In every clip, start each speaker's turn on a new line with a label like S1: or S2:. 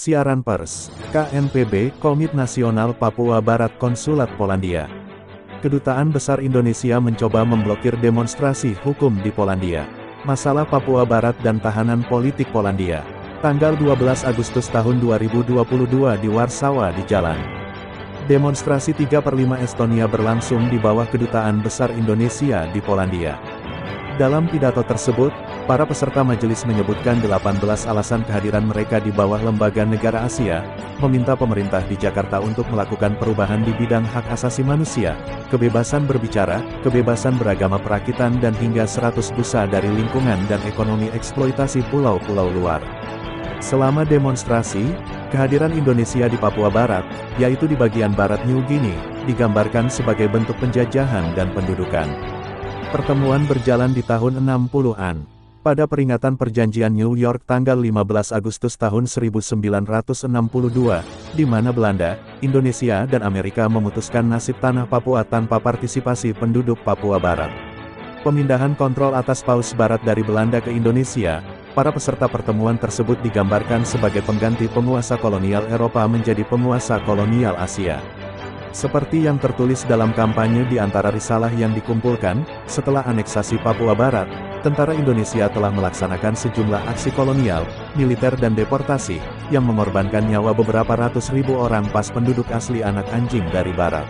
S1: Siaran pers, KNPB, Komite Nasional Papua Barat Konsulat Polandia. Kedutaan Besar Indonesia mencoba memblokir demonstrasi hukum di Polandia. Masalah Papua Barat dan tahanan politik Polandia. Tanggal 12 Agustus tahun 2022 di Warsawa di jalan. Demonstrasi 3/5 Estonia berlangsung di bawah Kedutaan Besar Indonesia di Polandia. Dalam pidato tersebut, para peserta majelis menyebutkan 18 alasan kehadiran mereka di bawah lembaga negara Asia, meminta pemerintah di Jakarta untuk melakukan perubahan di bidang hak asasi manusia, kebebasan berbicara, kebebasan beragama perakitan dan hingga 100 busa dari lingkungan dan ekonomi eksploitasi pulau-pulau luar. Selama demonstrasi, kehadiran Indonesia di Papua Barat, yaitu di bagian barat New Guinea, digambarkan sebagai bentuk penjajahan dan pendudukan. Pertemuan berjalan di tahun 60-an. Pada peringatan perjanjian New York tanggal 15 Agustus tahun 1962, di mana Belanda, Indonesia dan Amerika memutuskan nasib tanah Papua tanpa partisipasi penduduk Papua Barat. Pemindahan kontrol atas Paus Barat dari Belanda ke Indonesia, para peserta pertemuan tersebut digambarkan sebagai pengganti penguasa kolonial Eropa menjadi penguasa kolonial Asia. Seperti yang tertulis dalam kampanye di antara risalah yang dikumpulkan, setelah aneksasi Papua Barat, tentara Indonesia telah melaksanakan sejumlah aksi kolonial, militer dan deportasi, yang mengorbankan nyawa beberapa ratus ribu orang pas penduduk asli anak anjing dari Barat.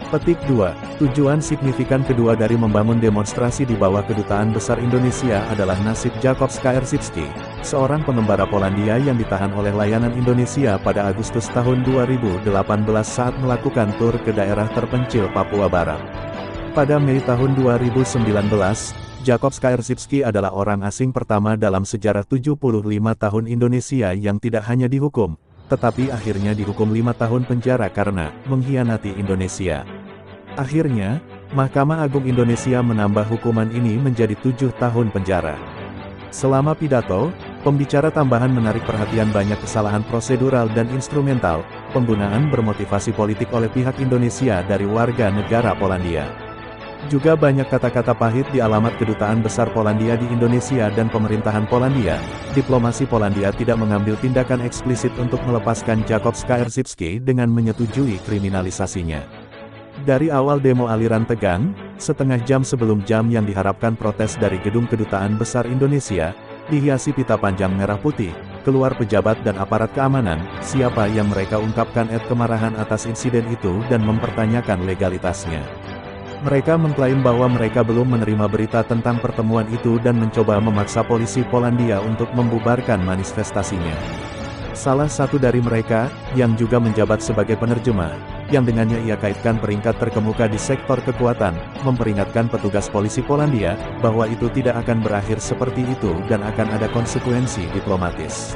S1: Petik 2. Tujuan signifikan kedua dari membangun demonstrasi di bawah Kedutaan Besar Indonesia adalah nasib Jakub Skrzypski, seorang pengembara Polandia yang ditahan oleh layanan Indonesia pada Agustus tahun 2018 saat melakukan tur ke daerah terpencil Papua Barat. Pada Mei tahun 2019, Jakub Skrzypski adalah orang asing pertama dalam sejarah 75 tahun Indonesia yang tidak hanya dihukum, tetapi akhirnya dihukum 5 tahun penjara karena mengkhianati Indonesia. Akhirnya, Mahkamah Agung Indonesia menambah hukuman ini menjadi 7 tahun penjara. Selama pidato, pembicara tambahan menarik perhatian banyak kesalahan prosedural dan instrumental, penggunaan bermotivasi politik oleh pihak Indonesia dari warga negara Polandia. Juga banyak kata-kata pahit di alamat Kedutaan Besar Polandia di Indonesia dan pemerintahan Polandia. Diplomasi Polandia tidak mengambil tindakan eksplisit untuk melepaskan Jakub Skrzypski dengan menyetujui kriminalisasinya. Dari awal demo aliran tegang, setengah jam sebelum jam yang diharapkan protes dari gedung Kedutaan Besar Indonesia, dihiasi pita panjang merah putih, keluar pejabat dan aparat keamanan, siapa yang mereka ungkapkan kemarahan atas insiden itu dan mempertanyakan legalitasnya. Mereka mengklaim bahwa mereka belum menerima berita tentang pertemuan itu dan mencoba memaksa polisi Polandia untuk membubarkan manifestasinya. Salah satu dari mereka, yang juga menjabat sebagai penerjemah, yang dengannya ia kaitkan peringkat terkemuka di sektor kekuatan, memperingatkan petugas polisi Polandia, bahwa itu tidak akan berakhir seperti itu dan akan ada konsekuensi diplomatis.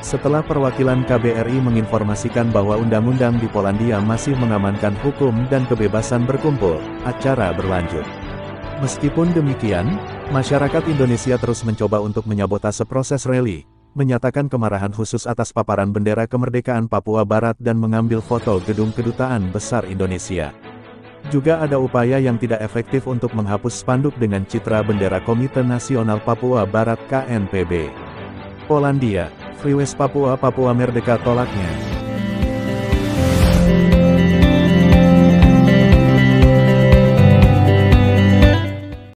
S1: Setelah perwakilan KBRI menginformasikan bahwa undang-undang di Polandia masih mengamankan hukum dan kebebasan berkumpul, acara berlanjut. Meskipun demikian, masyarakat Indonesia terus mencoba untuk menyabotase proses rally, menyatakan kemarahan khusus atas paparan bendera kemerdekaan Papua Barat dan mengambil foto gedung Kedutaan Besar Indonesia. Juga ada upaya yang tidak efektif untuk menghapus spanduk dengan citra bendera Komite Nasional Papua Barat KNPB. Polandia, Free West Papua Papua Merdeka tolaknya.